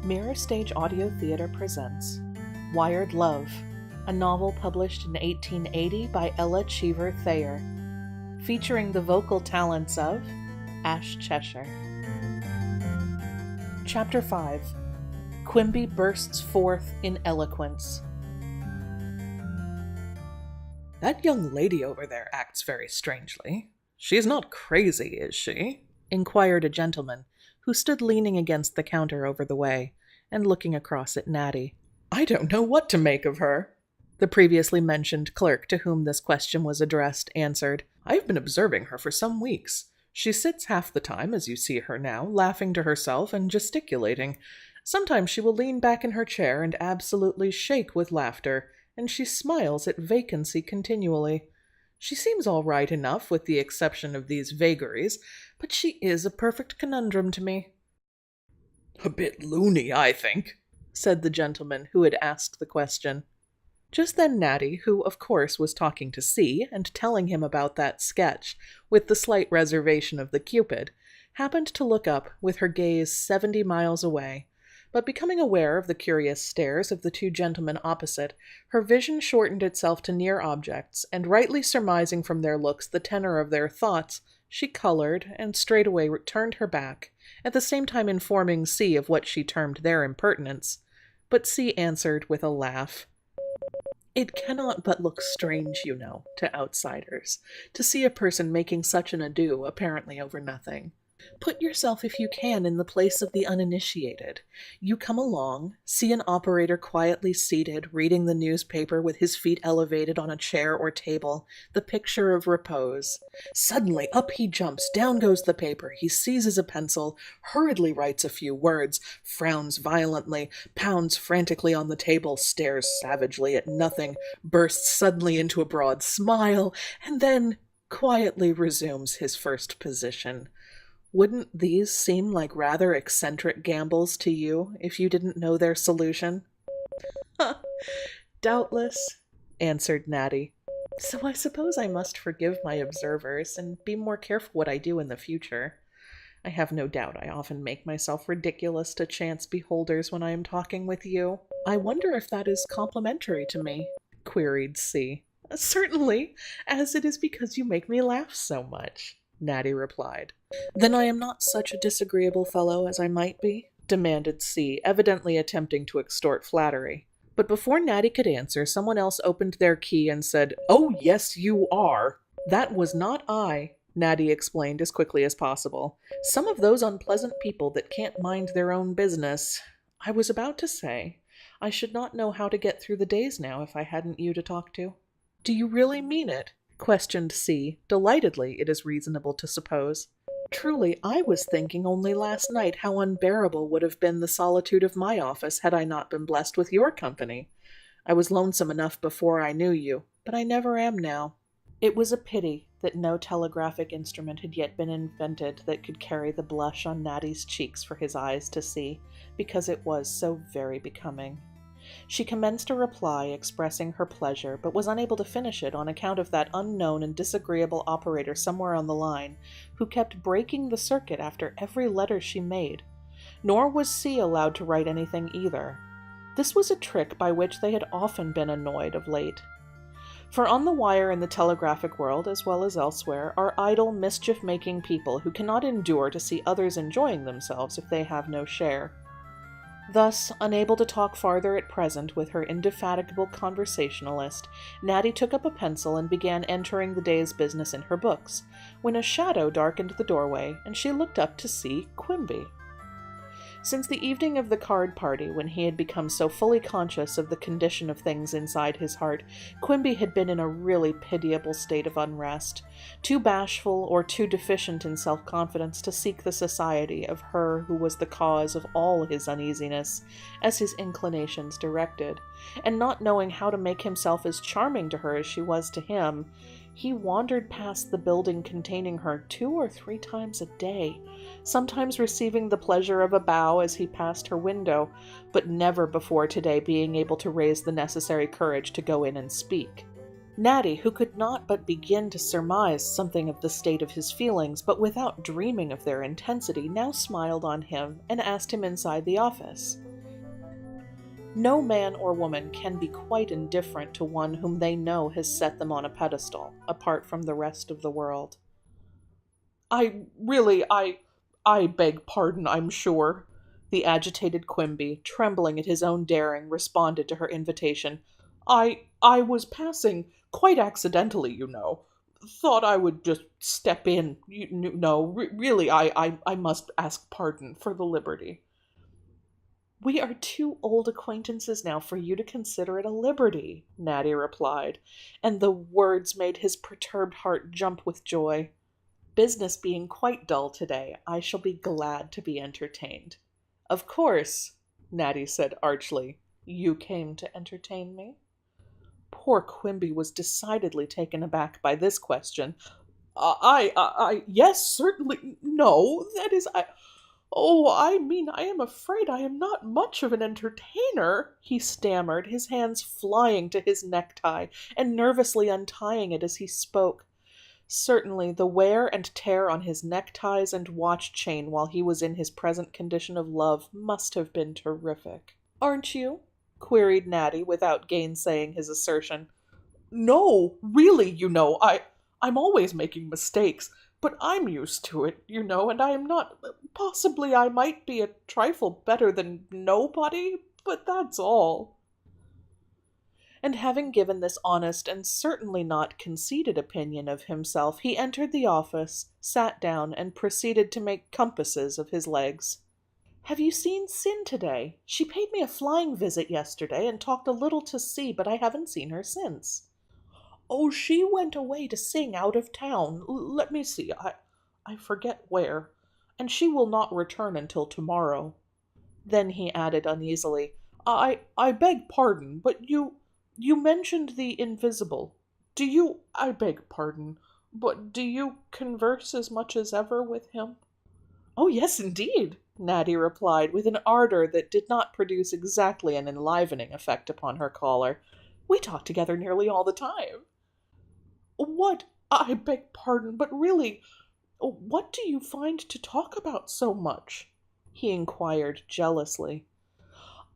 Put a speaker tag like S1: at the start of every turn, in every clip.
S1: Mirror Stage Audio Theater presents Wired Love, a novel published in 1880 by Ella Cheever Thayer, featuring the vocal talents of Ash Cheshire. Chapter 5. Quimby bursts forth in eloquence.
S2: "That young lady over there acts very strangely. She's not crazy, is she?"
S1: inquired a gentleman who stood leaning against the counter over the way and looking across at Natty.
S2: "I don't know what to make of her,"
S1: the previously mentioned clerk to whom this question was addressed answered.
S2: "I've been observing her for some weeks. She sits half the time, as you see her now, laughing to herself and gesticulating. Sometimes she will lean back in her chair and absolutely shake with laughter, and she smiles at vacancy continually. She seems all right enough, with the exception of these vagaries, but she is a perfect conundrum to me." "A bit loony, I think,"
S1: said the gentleman who had asked the question. Just then Natty, who of course was talking to C and telling him about that sketch, with the slight reservation of the Cupid, happened to look up with her gaze 70 miles away, but becoming aware of the curious stares of the two gentlemen opposite, her vision shortened itself to near objects, and rightly surmising from their looks the tenor of their thoughts, she colored and straightway turned her back, at the same time informing C of what she termed their impertinence. But C answered with a laugh, "It cannot but look strange, you know, to outsiders, to see a person making such an ado apparently over nothing. Put yourself, if you can, in the place of the uninitiated. You come along, see an operator quietly seated, reading the newspaper with his feet elevated on a chair or table, the picture of repose. Suddenly up he jumps, down goes the paper, he seizes a pencil, hurriedly writes a few words, frowns violently, pounds frantically on the table, stares savagely at nothing, bursts suddenly into a broad smile, and then quietly resumes his first position. Wouldn't these seem like rather eccentric gambles to you if you didn't know their solution?" "Doubtless," answered Natty. "So I suppose I must forgive my observers and be more careful what I do in the future. I have no doubt I often make myself ridiculous to chance beholders when I am talking with you. I wonder if that is complimentary to me?" queried C. "Certainly, as it is because you make me laugh so much," Natty replied. "Then I am not such a disagreeable fellow as I might be?" demanded C, evidently attempting to extort flattery. But before Natty could answer, someone else opened their key and said, "Oh, yes, you are." "That was not I," Natty explained as quickly as possible. "Some of those unpleasant people that can't mind their own business. I was about to say, I should not know how to get through the days now if I hadn't you to talk to." "Do you really mean it?" questioned C, delightedly, it is reasonable to suppose. "Truly, I was thinking only last night how unbearable would have been the solitude of my office had I not been blessed with your company. I was lonesome enough before I knew you, but I never am now." It was a pity that no telegraphic instrument had yet been invented that could carry the blush on Natty's cheeks for his eyes to see, because it was so very becoming. She commenced a reply expressing her pleasure, but was unable to finish it on account of that unknown and disagreeable operator somewhere on the line, who kept breaking the circuit after every letter she made. Nor was C allowed to write anything either. This was a trick by which they had often been annoyed of late. For on the wire in the telegraphic world, as well as elsewhere, are idle, mischief-making people who cannot endure to see others enjoying themselves if they have no share. Thus, unable to talk farther at present with her indefatigable conversationalist, Natty took up a pencil and began entering the day's business in her books, when a shadow darkened the doorway, and she looked up to see Quimby. Since the evening of the card party, when he had become so fully conscious of the condition of things inside his heart, Quimby had been in a really pitiable state of unrest, too bashful or too deficient in self-confidence to seek the society of her who was the cause of all his uneasiness, as his inclinations directed, and not knowing how to make himself as charming to her as she was to him, he wandered past the building containing her 2 or 3 times a day, sometimes receiving the pleasure of a bow as he passed her window, but never before today being able to raise the necessary courage to go in and speak. Natty, who could not but begin to surmise something of the state of his feelings, but without dreaming of their intensity, now smiled on him and asked him inside the office. No man or woman can be quite indifferent to one whom they know has set them on a pedestal, apart from the rest of the world. I beg pardon, I'm sure. The agitated Quimby, trembling at his own daring, responded to her invitation. I was passing, quite accidentally, you know. Thought I would just step in. Really, I must ask pardon for the liberty. We are too old acquaintances now for you to consider it a liberty, Natty replied, and the words made his perturbed heart jump with joy. Business being quite dull today, I shall be glad to be entertained. Of course, Natty said archly, you came to entertain me? Poor Quimby was decidedly taken aback by this question. Yes, certainly, no, that is, I mean, I am afraid I am not much of an entertainer, he stammered, his hands flying to his necktie and nervously untying it as he spoke. Certainly, the wear and tear on his neckties and watch chain while he was in his present condition of love must have been terrific. Aren't you? Queried Natty, without gainsaying his assertion. No, really, I'm always making mistakes, but I'm used to it, and I am not. Possibly I might be a trifle better than nobody, but that's all. And having given this honest and certainly not conceited opinion of himself, he entered the office, sat down, and proceeded to make compasses of his legs. Have you seen Sin today? She paid me a flying visit yesterday and talked a little to C, but I haven't seen her since. Oh, she went away to sing out of town. Let me see, I forget where, and she will not return until tomorrow. Then he added uneasily, I beg pardon, but you mentioned the invisible. I beg pardon, but do you converse as much as ever with him? Oh, yes, indeed, Natty replied, with an ardor that did not produce exactly an enlivening effect upon her caller. We talk together nearly all the time. I beg pardon, but really, what do you find to talk about so much? He inquired jealously.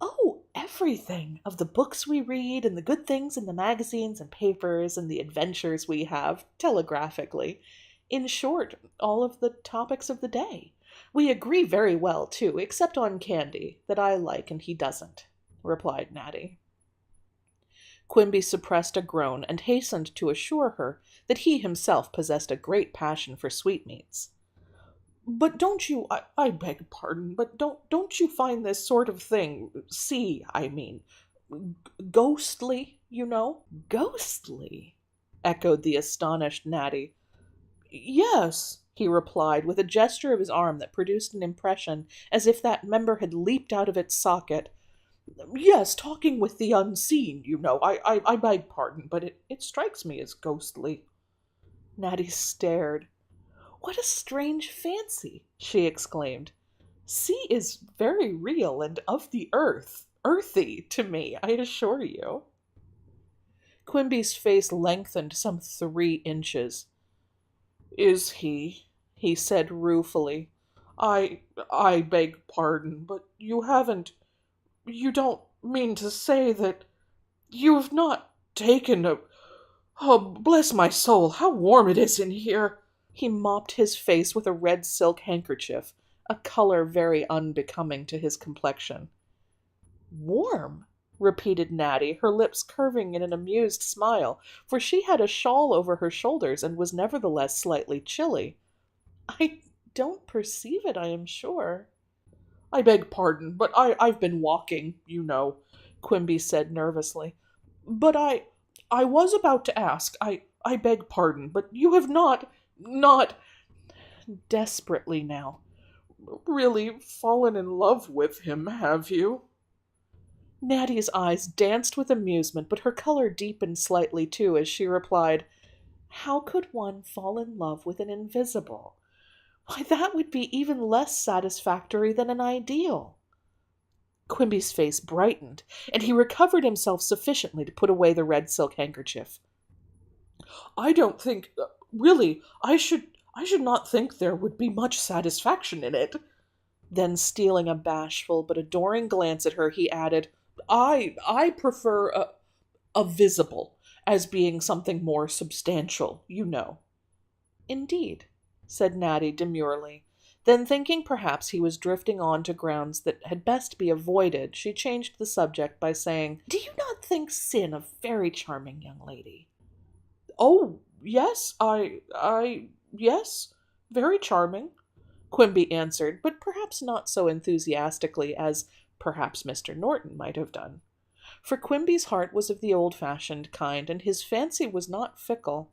S1: Oh, everything, of the books we read, and the good things in the magazines and papers, and the adventures we have, telegraphically. In short, all of the topics of the day. We agree very well, too, except on candy, that I like and he doesn't, replied Natty. Quimby suppressed a groan and hastened to assure her that he himself possessed a great passion for sweetmeats. But don't you, I beg pardon, but don't you find this sort of thing, ghostly, Ghostly? Echoed the astonished Natty. Yes, he replied, with a gesture of his arm that produced an impression as if that member had leaped out of its socket. Yes, talking with the unseen, I beg pardon, but it strikes me as ghostly. Natty stared. What a strange fancy, she exclaimed. C is very real and of the earthy to me, I assure you. Quimby's face lengthened some 3 inches. Is he? He said ruefully. I beg pardon, but you don't mean to say that you have not taken a... Oh, bless my soul, how warm it is in here! He mopped his face with a red silk handkerchief, a color very unbecoming to his complexion. Warm? Repeated Natty, her lips curving in an amused smile, for she had a shawl over her shoulders and was nevertheless slightly chilly. I don't perceive it, I am sure. I beg pardon, but I've been walking, Quimby said nervously. But I was about to ask, I beg pardon, but you have not... Desperately now. Really fallen in love with him, have you? Natty's eyes danced with amusement, but her color deepened slightly too as she replied, How could one fall in love with an invisible? Why, that would be even less satisfactory than an ideal. Quimby's face brightened, and he recovered himself sufficiently to put away the red silk handkerchief. I don't think... really, I should not think there would be much satisfaction in it. Then, stealing a bashful but adoring glance at her, he added,
S2: I prefer a visible as being something more substantial, you know.
S1: Indeed, said Natty demurely. Then, thinking perhaps he was drifting on to grounds that had best be avoided, she changed the subject by saying, Do you not think Sin a very charming young lady?
S2: Oh, yes, yes, very charming,
S1: Quimby answered, but perhaps not so enthusiastically as perhaps Mr. Norton might have done. For Quimby's heart was of the old-fashioned kind, and his fancy was not fickle.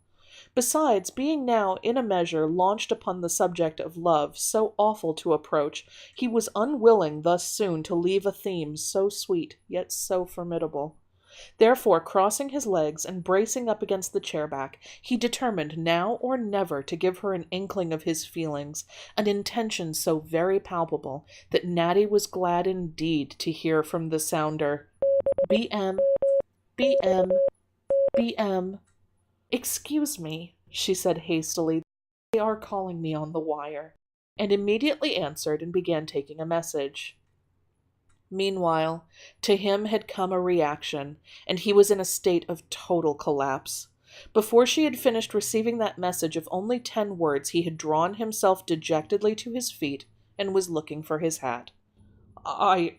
S1: Besides, being now, in a measure, launched upon the subject of love, so awful to approach, he was unwilling thus soon to leave a theme so sweet, yet so formidable. Therefore, crossing his legs and bracing up against the chair-back, he determined now or never to give her an inkling of his feelings, an intention so very palpable that Natty was glad indeed to hear from the sounder, B.M., B.M., B.M. Excuse me, she said hastily, they are calling me on the wire, and immediately answered and began taking a message. Meanwhile, to him had come a reaction, and he was in a state of total collapse. Before she had finished receiving that message of only 10 words, he had drawn himself dejectedly to his feet and was looking for his hat.
S2: I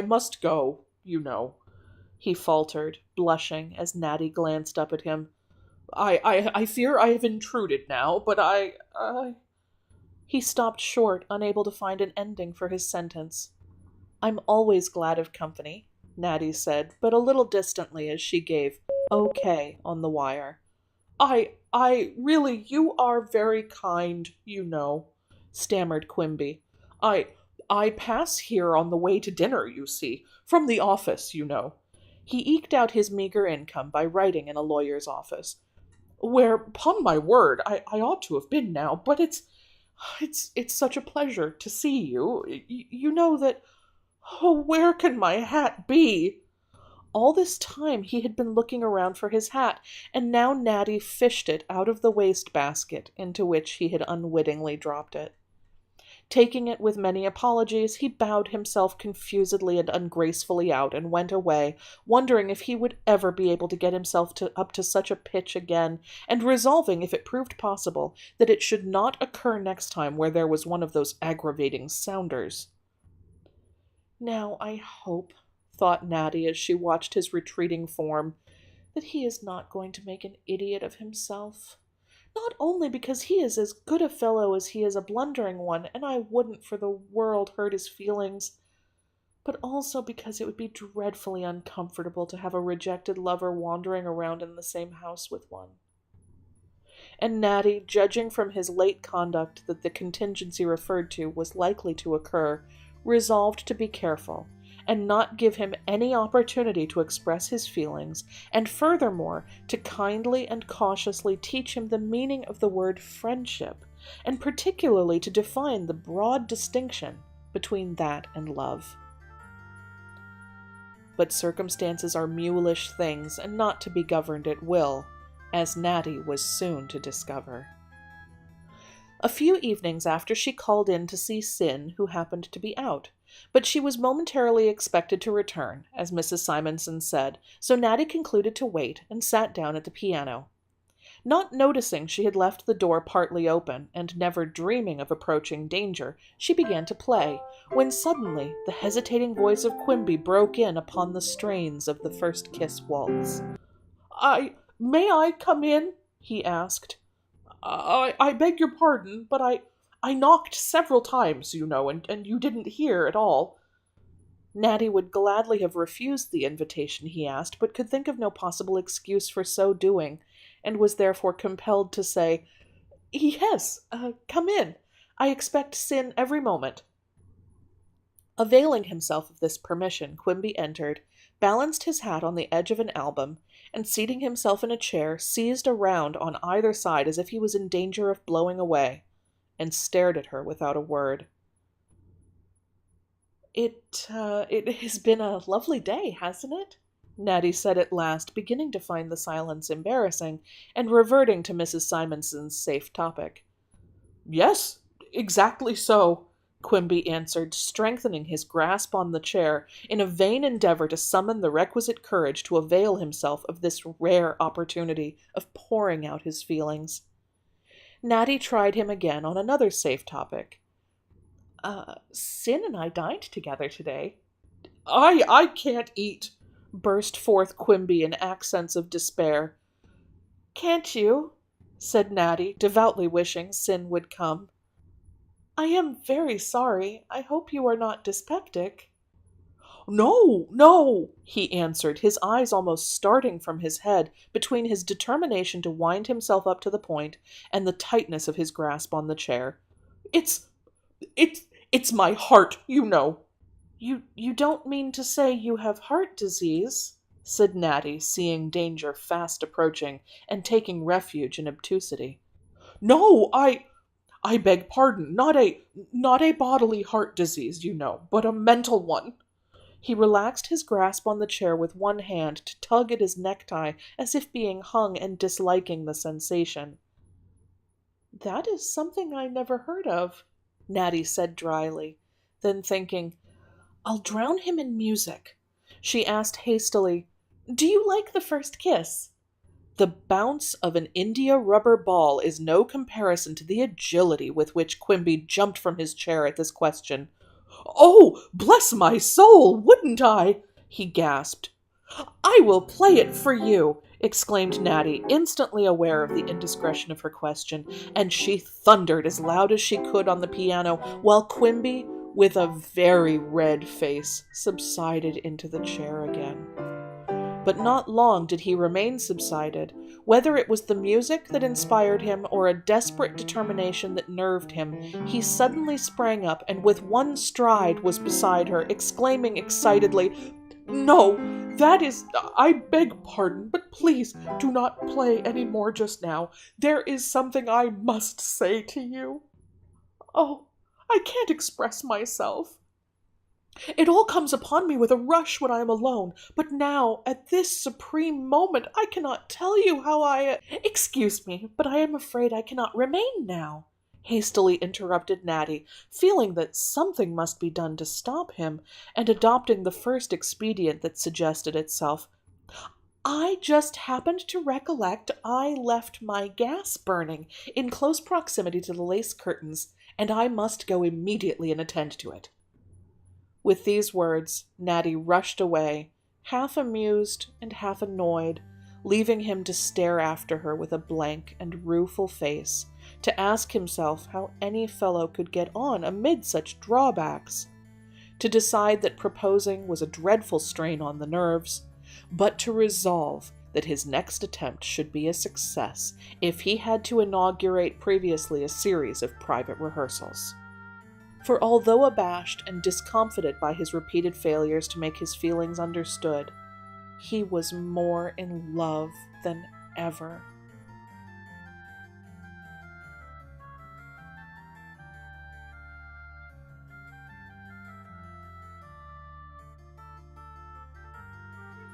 S2: must go, you know,
S1: he faltered, blushing as Natty glanced up at him.
S2: I fear I have intruded now, but
S1: He stopped short, unable to find an ending for his sentence. I'm always glad of company, Natty said, but a little distantly as she gave OK on the wire.
S2: Really, you are very kind, you know,
S1: stammered Quimby.
S2: I pass here on the way to dinner, you see, from the office, you know.
S1: He eked out his meager income by writing in a lawyer's office.
S2: Where, 'pon my word, I ought to have been now, but it's such a pleasure to see you. You know that, oh, where can my hat be?
S1: All this time he had been looking around for his hat, and now Natty fished it out of the waste-basket into which he had unwittingly dropped it. Taking it with many apologies, he bowed himself confusedly and ungracefully out and went away, wondering if he would ever be able to get himself up to such a pitch again, and resolving, if it proved possible, that it should not occur next time where there was one of those aggravating sounders. Now I hope, thought Natty as she watched his retreating form, that he is not going to make an idiot of himself. Not only because he is as good a fellow as he is a blundering one, and I wouldn't for the world hurt his feelings, but also because it would be dreadfully uncomfortable to have a rejected lover wandering around in the same house with one. And Natty, judging from his late conduct that the contingency referred to was likely to occur, resolved to be careful, and not give him any opportunity to express his feelings, and furthermore, to kindly and cautiously teach him the meaning of the word friendship, and particularly to define the broad distinction between that and love. But circumstances are mulish things, and not to be governed at will, as Natty was soon to discover. A few evenings after she called in to see Sin, who happened to be out, but she was momentarily expected to return, as Mrs. Simonson said, so Natty concluded to wait and sat down at the piano. Not noticing she had left the door partly open, and never dreaming of approaching danger, she began to play, when suddenly the hesitating voice of Quimby broke in upon the strains of the First Kiss Waltz.
S2: May I come in? He asked. I beg your pardon, but I knocked several times, you know, and you didn't hear at all.
S1: Natty would gladly have refused the invitation he asked, but could think of no possible excuse for so doing, and was therefore compelled to say, Yes, come in. I expect Sin every moment. Availing himself of this permission, Quimby entered, balanced his hat on the edge of an album, and seating himself in a chair, seized a round on either side as if he was in danger of blowing away, and stared at her without a word. It has been a lovely day, hasn't it? Natty said at last, beginning to find the silence embarrassing, and reverting to Mrs. Simonson's safe topic.
S2: Yes, exactly so.
S1: Quimby answered, strengthening his grasp on the chair in a vain endeavor to summon the requisite courage to avail himself of this rare opportunity of pouring out his feelings. Natty tried him again on another safe topic. Sin and I dined together today. I can't eat, burst forth Quimby in accents of despair. Can't you? Said Natty, devoutly wishing Sin would come. I am very sorry. I hope you are not dyspeptic. No, no, he answered, his eyes almost starting from his head between his determination to wind himself up to the point and the tightness of his grasp on the chair. It's it's my heart, you know. You don't mean to say you have heart disease? Said Natty, seeing danger fast approaching and taking refuge in obtusity. No, I beg pardon, not a bodily heart disease, you know, but a mental one. He relaxed his grasp on the chair with one hand to tug at his necktie as if being hung and disliking the sensation. That is something I never heard of, Natty said dryly. Then thinking, I'll drown him in music, she asked hastily, Do you like the first kiss? The bounce of an India rubber ball is no comparison to the agility with which Quimby jumped from his chair at this question. Oh, bless my soul, wouldn't I? He gasped. I will play it for you, exclaimed Natty, instantly aware of the indiscretion of her question, and she thundered as loud as she could on the piano, while Quimby, with a very red face, subsided into the chair again. But not long did he remain subsided. Whether it was the music that inspired him or a desperate determination that nerved him, he suddenly sprang up and with one stride was beside her, exclaiming excitedly, No, that is, I beg pardon, but please do not play any more just now. There is something I must say to you. Oh, I can't express myself. It all comes upon me with a rush when I am alone, but now, at this supreme moment, I cannot tell you how I— Excuse me, but I am afraid I cannot remain now, hastily interrupted Natty, feeling that something must be done to stop him, and adopting the first expedient that suggested itself. I just happened to recollect I left my gas burning in close proximity to the lace curtains, and I must go immediately and attend to it. With these words, Natty rushed away, half amused and half annoyed, leaving him to stare after her with a blank and rueful face, to ask himself how any fellow could get on amid such drawbacks, to decide that proposing was a dreadful strain on the nerves, but to resolve that his next attempt should be a success if he had to inaugurate previously a series of private rehearsals. For although abashed and discomfited by his repeated failures to make his feelings understood, he was more in love than ever.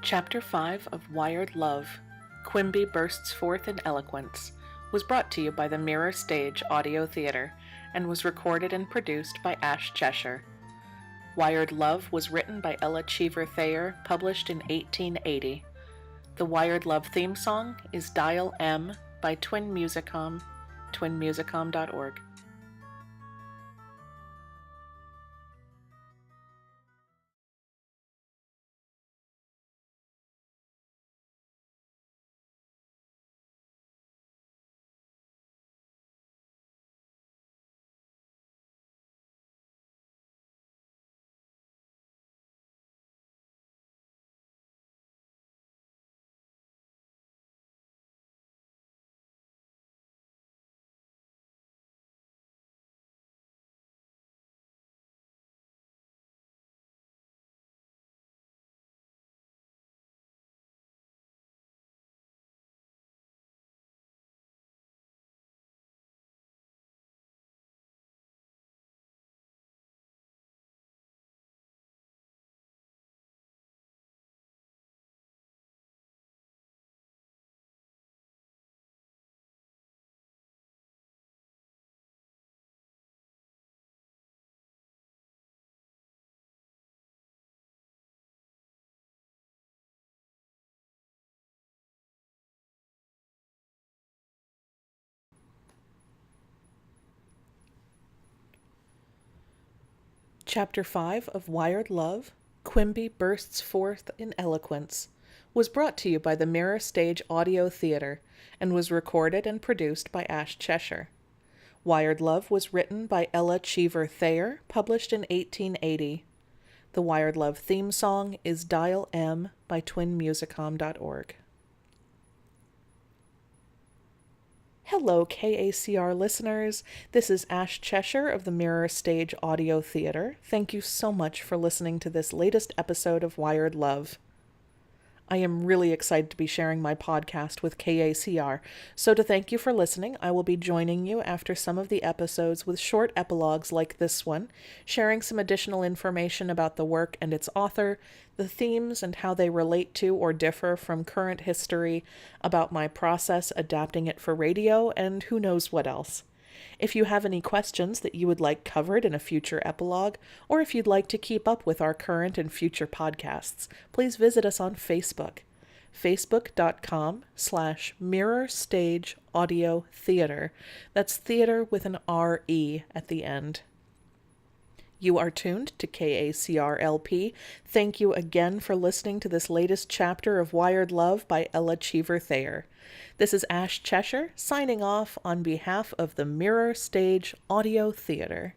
S1: Chapter 5 of Wired Love, Quimby Bursts Forth in Eloquence, was brought to you by the Mirror Stage Audio Theater and was recorded and produced by Ash Cheshire. Wired Love was written by Ella Cheever Thayer, published in 1880. The Wired Love theme song is Dial M by Twin Musicom, twinmusicom.org. Chapter 5 of Wired Love, Quimby Bursts Forth in Eloquence, was brought to you by the Mirror Stage Audio Theater and was recorded and produced by Ash Cheshire. Wired Love was written by Ella Cheever Thayer, published in 1880. The Wired Love theme song is Dial M by twinmusicom.org. Hello, KACR listeners. This is Ash Cheshire of the Mirror Stage Audio Theater. Thank you so much for listening to this latest episode of Wired Love. I am really excited to be sharing my podcast with KACR, so to thank you for listening, I will be joining you after some of the episodes with short epilogues like this one, sharing some additional information about the work and its author, the themes and how they relate to or differ from current history, about my process adapting it for radio, and who knows what else. If you have any questions that you would like covered in a future epilogue, or if you'd like to keep up with our current and future podcasts, please visit us on Facebook, facebook.com/Mirror Stage Audio Theater. That's theater with an R-E at the end. You are tuned to KACR-LP. Thank you again for listening to this latest chapter of Wired Love by Ella Cheever Thayer. This is Ash Cheshire, signing off on behalf of the Mirror Stage Audio Theater.